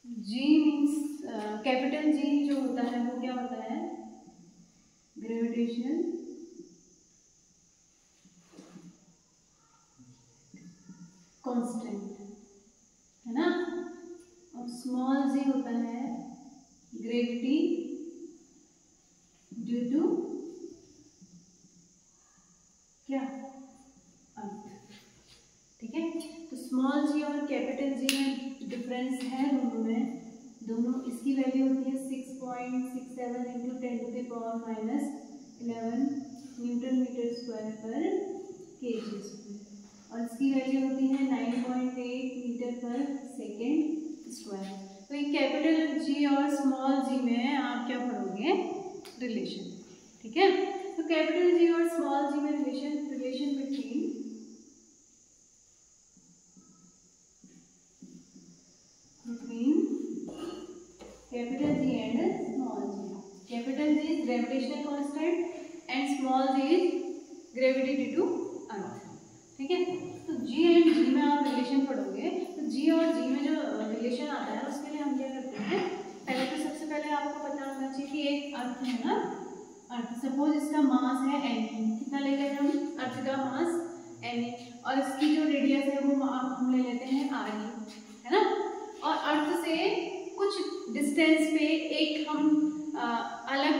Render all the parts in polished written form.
जी means capital G जो होता है वो क्या होता है, ग्रेविटेशनल कांस्टेंट है ना, और स्मॉल जी होता है ग्रेविटी ड्यू टू क्या, अर्थ। ठीक है, तो स्मॉल जी और कैपिटल जी में डिफरेंस है दोनों में। दोनों इसकी वैल्यू होती है 6.67 इंटू 10⁻⁻11 न्यूटन मीटर स्क्वायर पर केजी स्क्वायर, और इसकी वैल्यू होती है 9.8 मीटर पर सेकेंड स्क्वायर। तो ये कैपिटल जी और स्मॉल जी में आप क्या पढ़ोगे, रिलेशन। ठीक है, तो कैपिटल जी और स्मॉल जी में relation between capital G and small g. Capital G is gravitational constant and small g is gravity due to earth. ठीक है, तो G and G में आप रिलेशन पढ़ोगे, तो G और G में जो रिलेशन आता है उसके लिए हम क्या करते हैं, पहले तो सबसे पहले आपको पता होना चाहिए कि एक अर्थ है ना, अर्थ सपोज इसका मास है n, कितना ले रहे हैं हम, अर्थ का मास n, और इसकी जो रेडियस है वो हम ले लेते हैं r, है ना, और अर्थ से कुछ डिस्टेंस पे एक हम अलग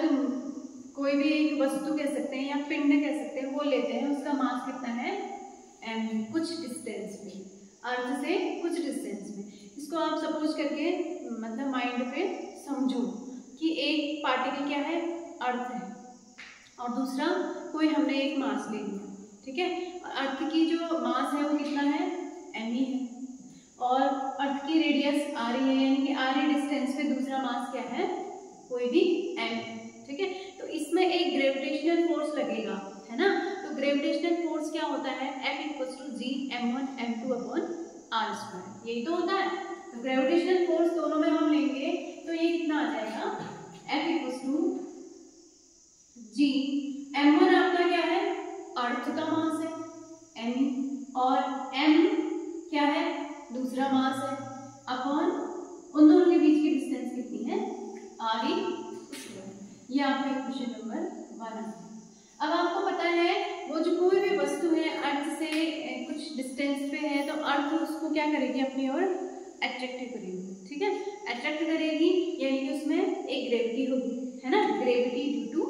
कोई भी एक वस्तु कह सकते हैं या पिंड कह सकते हैं, वो लेते हैं, उसका मास कितना है m, कुछ डिस्टेंस पे, अर्थ से कुछ डिस्टेंस पे। इसको आप सपोज करके मतलब माइंड पे समझो कि एक पार्टिकल क्या है, अर्थ है, और दूसरा कोई हमने एक मास ले लिया। ठीक है, अर्थ की जो मास है वो कितना है, m ही है, और अर्थ की रेडियस आ रही है, यानी कि आ रही डिस्टेंस पे दूसरा मास क्या है, कोई भी m। ठीक है, तो इसमें एक ग्रेविटेशनल फोर्स लगेगा, है ना, तो ग्रेविटेशनल फोर्स क्या होता है, F=G(m1m2/r²), यही तो होता है। तो ग्रेविटेशनल फोर्स दोनों में हम लेंगे तो ये कितना आ जाएगा, F=G(m1) आपका क्या है, अर्थ का मास है m, और m क्या है, दूसरा मास है, अपॉन उन दोनों के बीच की डिस्टेंस कितनी है, r²। ये आपका क्वेश्चन नंबर 1 है। अब आपको पता है वो जो कोई भी वस्तु है अर्थ से कुछ डिस्टेंस पे है, तो अर्थ उसको क्या करेगी, अपनी ओर अट्रैक्ट करेगी। ठीक है, अट्रैक्ट करेगी यानी कि उसमें एक ग्रेविटी होगी, है ना, ग्रेविटी ड्यू टू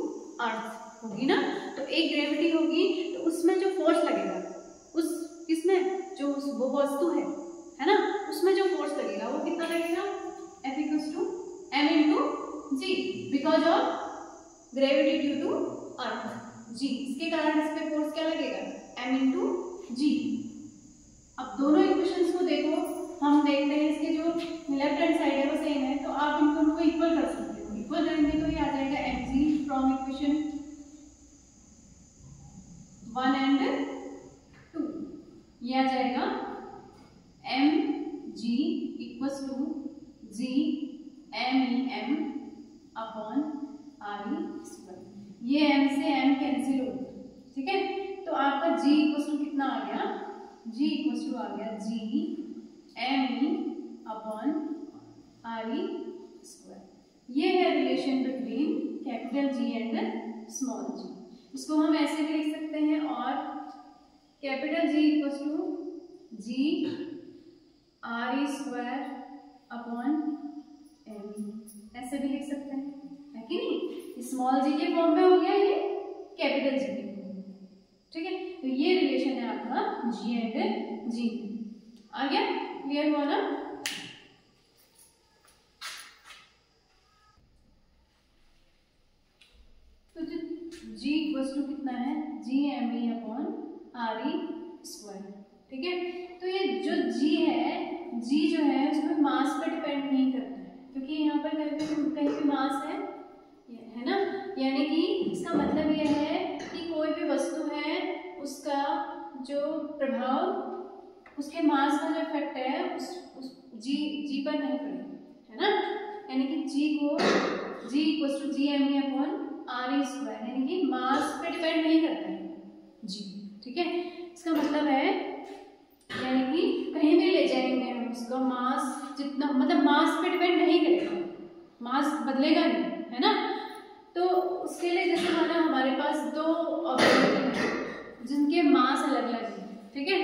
अर्थ होगी ना, तो एक ग्रेविटी होगी, तो उसमें जो फोर्स लगेगा, उस किसमें, जो वो वस्तु है ना, उसमें जो फोर्स लगेगा वो कितना लगेगा, F=m(g) because of gravity due to earth, g, इसके कारण इस पे फोर्स क्या लगेगा, m(g). अब दोनों इक्वेशंस को देखो, हम देखते हैं इसके जो लेफ्ट हैंड साइड है वो सेम है, तो आप इन दोनों को इक्वल कर सकते हो। इक्वल करेंगे तो ये आ जाएगा mg फ्रॉम इक्वेशन 1 and 2, ये आ जाएगा mg = G(m)(m) अपॉन r²। ये m से m कैंसिल हो गया। ठीक है, तो आपका g = कितना आ गया, g = आ गया G(m)(e) अपॉन r²। ये है relation between capital G and small g। इसको हम ऐसे भी लिख सकते हैं, और capital G = G r² upon m, ऐसे भी लिख सकते हैं, है कि नहीं। स्मॉल जी के फॉर्म में हो गया, ये कैपिटल जी के फॉर्म में। ठीक है, तो ये रिलेशन है आपका G एंड G। आ गया, क्लियर हुआ ना। तो जो G = कितना है, G(m)(e) अपॉन r²। ठीक है, तो ये जो G है, G जो है उसमें मास पे डिपेंड नहीं करता है, क्योंकि यहाँ पर कहीं भी मास है ना, यानी कि इसका मतलब यह है कि कोई भी वस्तु है उसका जो प्रभाव उसके मास का जो इफेक्ट है उस G पर नहीं पड़ेगा, है ना, यानी कि G = G(m)(e) अपॉन r², यानी कि मास पे डिपेंड नहीं करता है G। ठीक है, इसका मतलब है यानी कि कहीं भी ले जाएंगे हम उसका मास जितना मतलब मास पे डिपेंड नहीं करेगा, मास बदलेगा नहीं, है ना। तो उसके लिए जैसे माना हमारे पास दो ऑब्जेक्ट हैं जिनके मास अलग अलग हैं, ठीक है,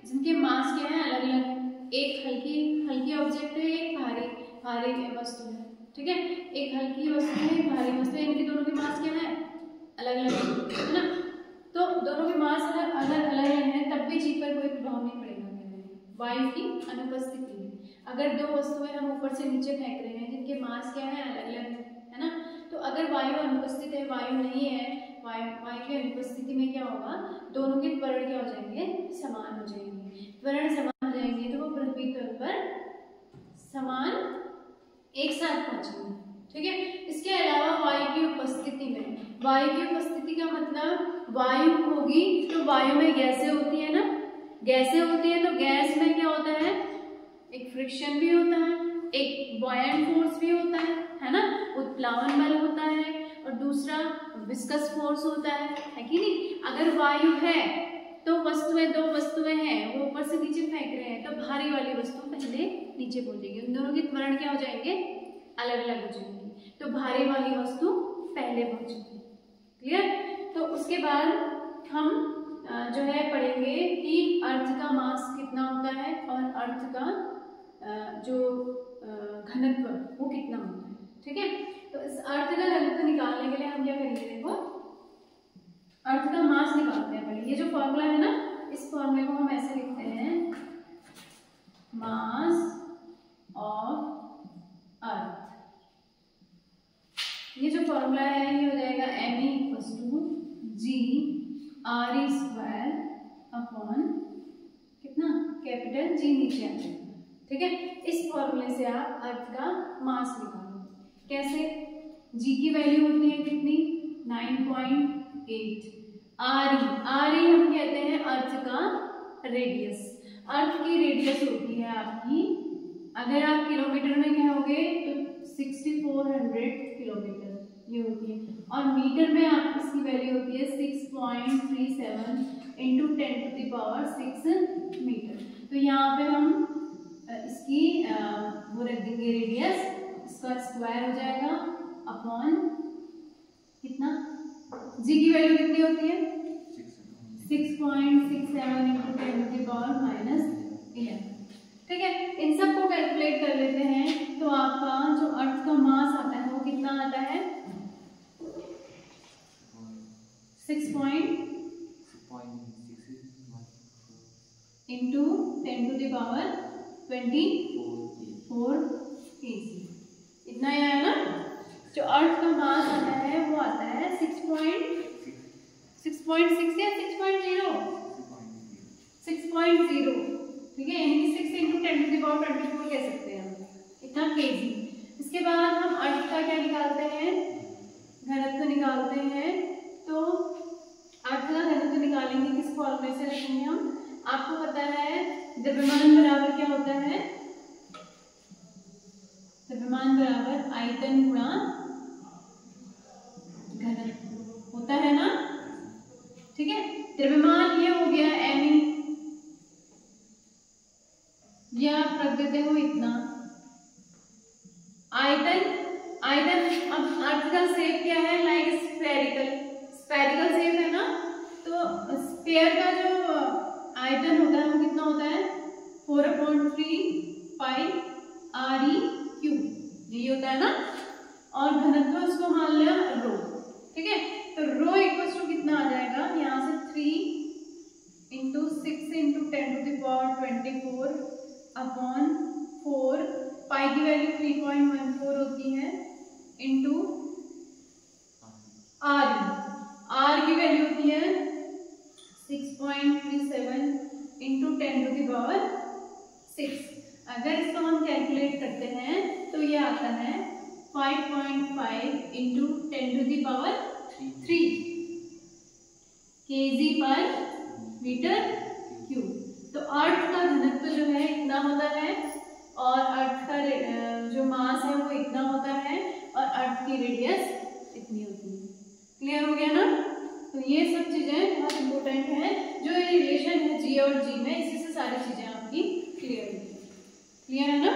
जिनके मास क्या है अलग अलग है। एक हल्की ऑब्जेक्ट है, एक भारी वस्तु है, ठीक है। एक हल्की वस्तु है, एक भारी वस्तु है, इनके दोनों के मास क्या है अलग अलग है ना। तो दोनों के मास अगर अलग है तब भी जी पर कोई प्रभाव नहीं पड़ेगा वायु की अनुपस्थिति में। अगर दो वस्तुएं हम ऊपर से नीचे फेंक रहे हैं जिनके मास क्या है अलग अलग है ना, तो अगर वायु अनुपस्थित है, वायु नहीं है, वायु की अनुपस्थिति में क्या होगा, दोनों के त्वरण क्या हो जाएंगे, समान हो जाएंगे। त्वरण समान हो जाएंगे तो वो पृथ्वी तल पर समान एक साथ पहुंचेंगे, ठीक है। इसके अलावा वायु की उपस्थिति में, वायु की उपस्थिति का मतलब वायु होगी तो वायु में गैसें होती है ना, गैसें होती है तो गैस में क्या होता है, एक फ्रिक्शन भी होता है, एक बॉयंट फोर्स भी होता है ना, उत्प्लावन बल होता है, और दूसरा विस्कस फोर्स होता है कि नहीं। अगर वायु है तो वस्तुएं, दो वस्तुएं हैं वो ऊपर से नीचे फेंक रहे हैं तो भारी वाली वस्तु पहले नीचे पहुंचेगी, उन दोनों के त्वरण क्या हो जाएंगे अलग अलग हो जाएंगे, तो भारी वाली वस्तु पहले पहुंचेगी। क्लियर। तो उसके बाद हम जो है पढ़ेंगे कि अर्थ का मास कितना होता है और अर्थ का जो घनत्व वो कितना होता है, ठीक है। तो इस अर्थ का घनत्व निकालने के लिए हम क्या करेंगे, देखो अर्थ का मास निकालते हैं पहले। ये जो फॉर्मूला है ना, इस फॉर्मूले को हम ऐसे लिखते हैं, मास ऑफ अर्थ। ये जो फॉर्मूला है ये हो जाएगा me=g(r)² अपॉन कितना, कैपिटल G नीचे आ जाएगा, ठीक है। इस फॉर्मूले से आप अर्थ का मास निकालो। कैसे, G की वैल्यू होती है कितनी, 9.8। RE हम कहते हैं अर्थ का रेडियस। अर्थ की रेडियस होती है आपकी, अगर आप किलोमीटर में कहोगे तो 6400 किलोमीटर ये होती है, और मीटर में आप इसकी वैल्यू होती है 6.37 × 10⁶ मीटर। तो यहाँ पे हम इसकी वो रख देंगे रेडियस, इसका स्क्वायर हो जाएगा अपॉन कितना, जी की वैल्यू कितनी होती है 6.67 × 10⁻11, ठीक है। इन सब को कैलकुलेट कर लेते हैं तो आपका जो अर्थ का मास आता है वो कितना आता है, 6.6 × 10⁻24 kg, इतना ही आया ना। जो अर्थ का मास आता है वो आता है 6.6 या 6.0, ठीक है, यानी 6 × 10⁻24 कह सकते हैं हम, इतना kg। इसके बाद हम अर्थ का क्या निकालते हैं, घनत्व निकालते हैं। तो अर्थ का घनत्व निकालेंगे किस फॉर्मूले से रखेंगे हम, आपको पता है द्रव्यमान बराबर क्या होता है, द्रव्यमान बराबर आयतन गुणा घनत्व होता है ना, ठीक है। द्रव्यमान ये हो गया me, ये आप रख देते हो इतना। आयतन अब अर्थ का शेप क्या है, लाइक स्फेरिकल शेप है ना, तो स्फीयर का जो आयतन होता है वो कितना होता है 4/3 π/r⁻³ ये होता है ना, और घनत्व उसको मान लिया रो, ठीक है। तो रो इक्वल्स टू कितना आ जाएगा, यहाँ से 3 × 6 × 10⁻24 अपॉन 4, पाई की वैल्यू 3.14 होती है, इंटू आर की वैल्यू होती है 6.37 × 10⁻6। अगर इसको हम कैलकुलेट करते हैं तो ये आता है 5.5 × 10⁻3 kg/m³। तो अर्थ का घनत्व जो है इतना होता है, और अर्थ का जो मास है वो इतना होता है, और अर्थ की रेडियस इतनी होती है। क्लियर हो गया ना। तो ये सब चीजें बहुत इंपॉर्टेंट है, जो ये रिलेशन है जी और जी में, इसी से सारी चीजें आपकी क्लियर है ना।